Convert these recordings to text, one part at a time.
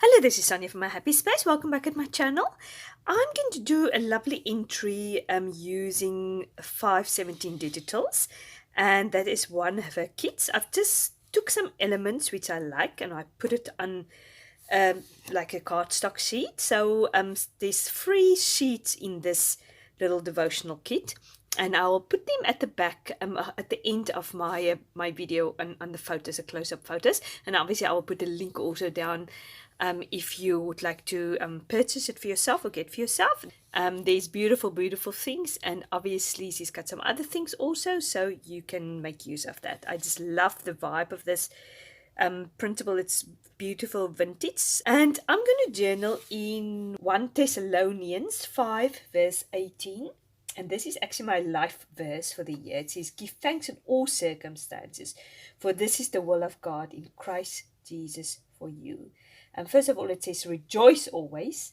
Hello, this is Sonja from My Happy Space. Welcome back at my channel. I'm going to do a lovely entry using 517digitals, and that is one of her kits. I've just took some elements which I like and I put it on like a cardstock sheet. So there's 3 sheets in this little devotional kit, and I'll put them at the back at the end of my my video on the photos, the close-up photos, and obviously I will put a link also down if you would like to purchase it for yourself or get for yourself. There's beautiful things, and obviously she's got some other things also, so you can make use of that. I just love the vibe of this printable. It's beautiful vintage, and I'm going to journal in 1 Thessalonians 5 verse 18. And this is actually my life verse for the year. It says, "Give thanks in all circumstances, for this is the will of God in Christ Jesus for you." And first of all, it says, "Rejoice always,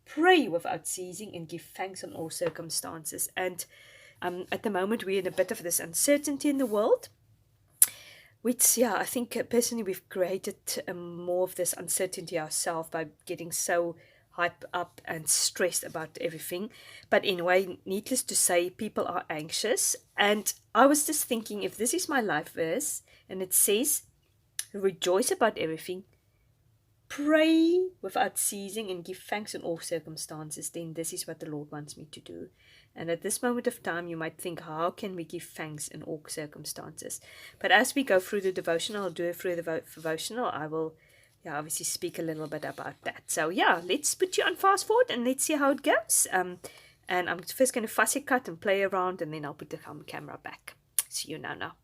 pray without ceasing, and give thanks in all circumstances." And at the moment, we're in a bit of this uncertainty in the world, which, yeah, I think personally we've created more of this uncertainty ourselves by getting so hyped up and stressed about everything. But anyway, needless to say, people are anxious. And I was just thinking, if this is my life verse, and it says, "Rejoice about everything, pray without ceasing, and give thanks in all circumstances," then this is what the Lord wants me to do. And at this moment of time, you might think, how can we give thanks in all circumstances? But as we go through the devotional, I'll do it through the devotional, I will obviously speak a little bit about that. So let's put you on fast forward and let's see how it goes. And I'm first going to fussy cut and play around, and then I'll put the camera back. See you now.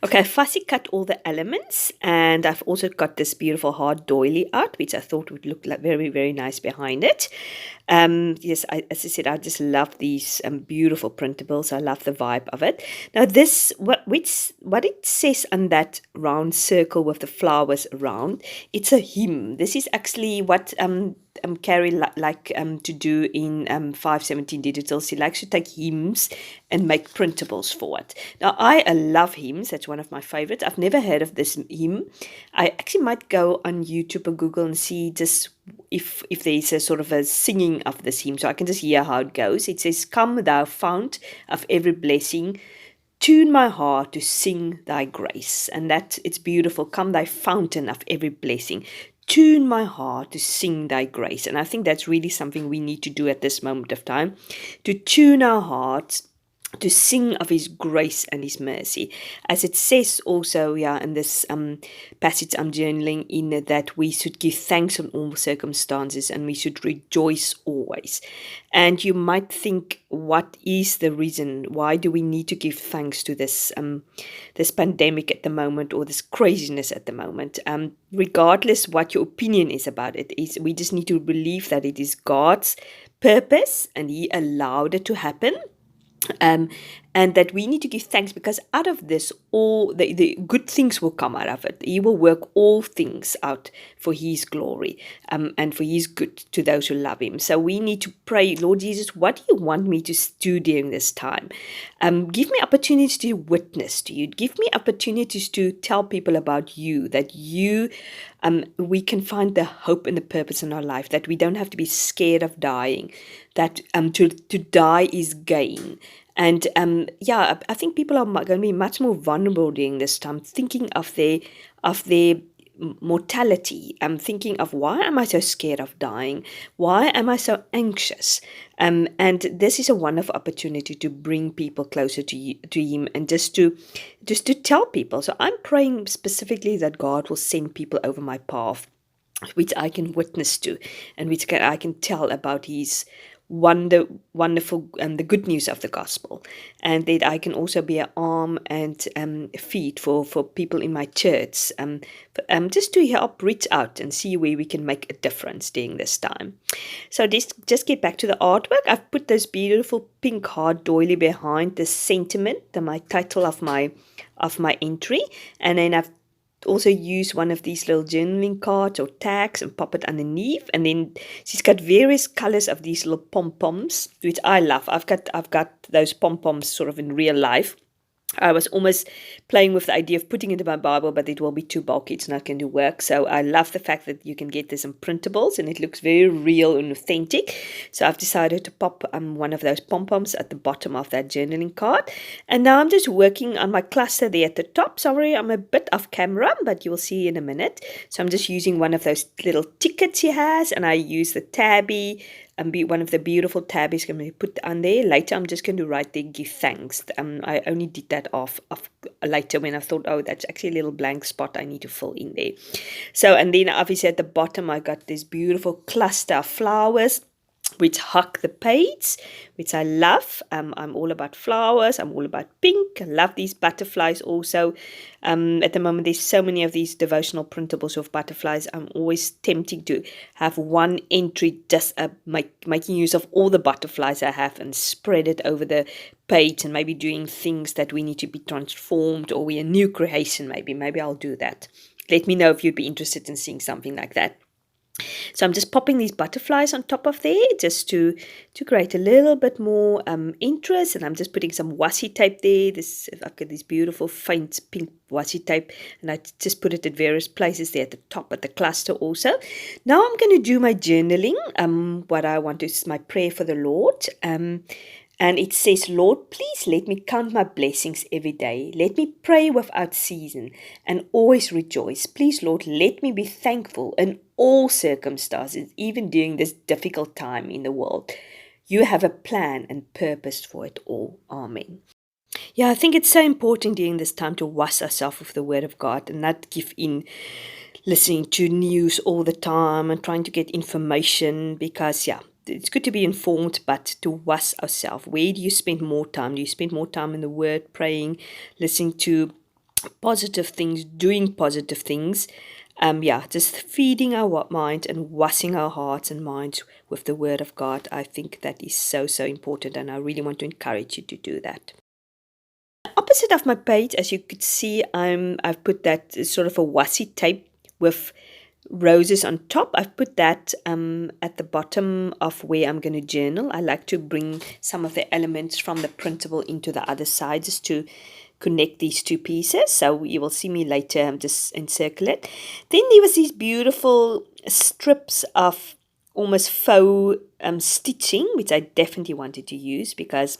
Okay, I fussy cut all the elements, and I've also got this beautiful hard doily out, which I thought would look like very nice behind it. Yes, as I said, I just love these beautiful printables. I love the vibe of it. Now this, what it says on that round circle with the flowers around, it's a hymn. This is actually what Carrie like to do in 517digitals. She likes to take hymns and make printables for it. Now I love hymns. That's one of my favorites. I've never heard of this hymn. I actually might go on YouTube or Google and see just if there's a sort of a singing of this hymn, so I can just hear how it goes. It says, "Come thou fount of every blessing, tune my heart to sing thy grace." And that, it's beautiful. "Come thy fountain of every blessing, tune my heart to sing thy grace." And I think that's really something we need to do at this moment of time, to tune our hearts to sing of his grace and his mercy. As it says also in this passage I'm journaling in, that we should give thanks in all circumstances and we should rejoice always. And you might think, what is the reason? Why do we need to give thanks to this this pandemic at the moment, or this craziness at the moment? Regardless what your opinion is about it, we just need to believe that it is God's purpose and he allowed it to happen. And that we need to give thanks, because out of this, all the good things will come out of it. He will work all things out for his glory and for his good to those who love him. So we need to pray, "Lord Jesus, what do you want me to do during this time? Give me opportunities to witness to you. Give me opportunities to tell people about you, that you we can find the hope and the purpose in our life, that we don't have to be scared of dying, that to die is gain." And I think people are going to be much more vulnerable during this time, thinking of their mortality. I'm thinking of, why am I so scared of dying? Why am I so anxious? And this is a wonderful opportunity to bring people closer to him, and just to tell people. So I'm praying specifically that God will send people over my path, which I can witness to, and which I can tell about his wonderful the good news of the gospel, and that I can also be an arm and feet for people in my church, just to help reach out and see where we can make a difference during this time. So just get back to the artwork. I've put this beautiful pink hard doily behind the sentiment, my title of my entry, and then I've also use one of these little journaling cards or tags and pop it underneath. And then she's got various colors of these little pom-poms, which I love. I've got those pom-poms sort of in real life. I was almost playing with the idea of putting it in my Bible, but it will be too bulky. It's not going to work. So I love the fact that you can get this in printables and it looks very real and authentic. So I've decided to pop one of those pom-poms at the bottom of that journaling card. And now I'm just working on my cluster there at the top. Sorry, I'm a bit off camera, but you'll see in a minute. So I'm just using one of those little tickets he has, and I use the tabby. One of the beautiful tabbies going to be put on there. Later, I'm just going to write there, give thanks. I only did that off later when I thought, oh, that's actually a little blank spot I need to fill in there. So, and then obviously at the bottom, I got this beautiful cluster of flowers, which hug the page, which I love. I'm all about flowers. I'm all about pink. I love these butterflies also. At the moment, there's so many of these devotional printables of butterflies. I'm always tempting to have one entry just making use of all the butterflies I have and spread it over the page, and maybe doing things that we need to be transformed, or we're a new creation maybe. Maybe I'll do that. Let me know if you'd be interested in seeing something like that. So I'm just popping these butterflies on top of there just to create a little bit more interest. And I'm just putting some washi tape there. I've got this beautiful faint pink washi tape, and I just put it at various places there at the top, at the cluster also. Now I'm going to do my journaling. What I want is my prayer for the Lord. And it says, Lord, please let me count my blessings every day. Let me pray without season and always rejoice. Please, Lord, let me be thankful in all circumstances, even during this difficult time in the world. You have a plan and purpose for it all. Amen. Yeah, I think it's so important during this time to wash ourselves with the Word of God and not give in listening to news all the time and trying to get information, because, yeah, it's good to be informed, but to wash ourselves. Where do you spend more time? Do you spend more time in the Word, praying, listening to positive things, doing positive things? Just feeding our mind and washing our hearts and minds with the Word of God. I think that is so, so important, and I really want to encourage you to do that. Opposite of my page, as you could see, I've put that sort of a washi tape with roses on top. I've put that at the bottom of where I'm going to journal. I like to bring some of the elements from the printable into the other side just to connect these two pieces. So you will see me later just encircle it. Then there was these beautiful strips of almost faux stitching, which I definitely wanted to use because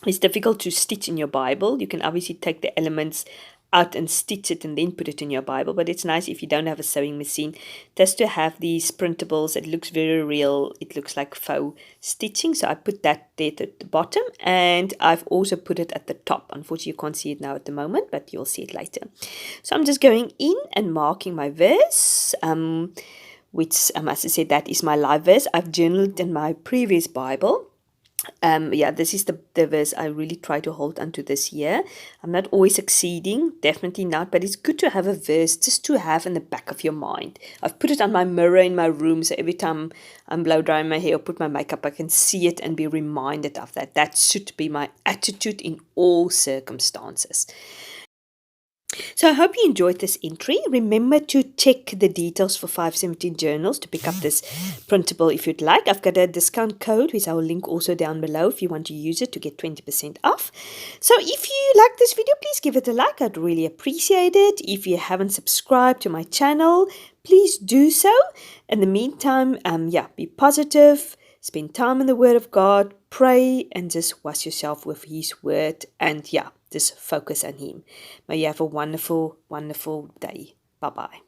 it's difficult to stitch in your Bible. You can obviously take the elements out and stitch it and then put it in your Bible, but it's nice if you don't have a sewing machine just to have these printables. It looks very real. It looks like faux stitching, so I put that there at the bottom, and I've also put it at the top. Unfortunately, you can't see it now at the moment, but you'll see it later. So I'm just going in and marking my verse, which, as I said, that is my live verse. I've journaled in my previous Bible. This is the verse I really try to hold onto this year. I'm not always succeeding, definitely not, but it's good to have a verse just to have in the back of your mind. I've put it on my mirror in my room, so every time I'm blow drying my hair or put my makeup, I can see it and be reminded of that. That should be my attitude in all circumstances. So I hope you enjoyed this entry. Remember to check the details for 517 journals to pick up this printable if you'd like. I've got a discount code, which I will link also down below if you want to use it to get 20% off. So if you like this video, please give it a like. I'd really appreciate it. If you haven't subscribed to my channel, please do so. In the meantime, be positive. Spend time in the Word of God, pray, and just wash yourself with His Word. And just focus on Him. May you have a wonderful, wonderful day. Bye-bye.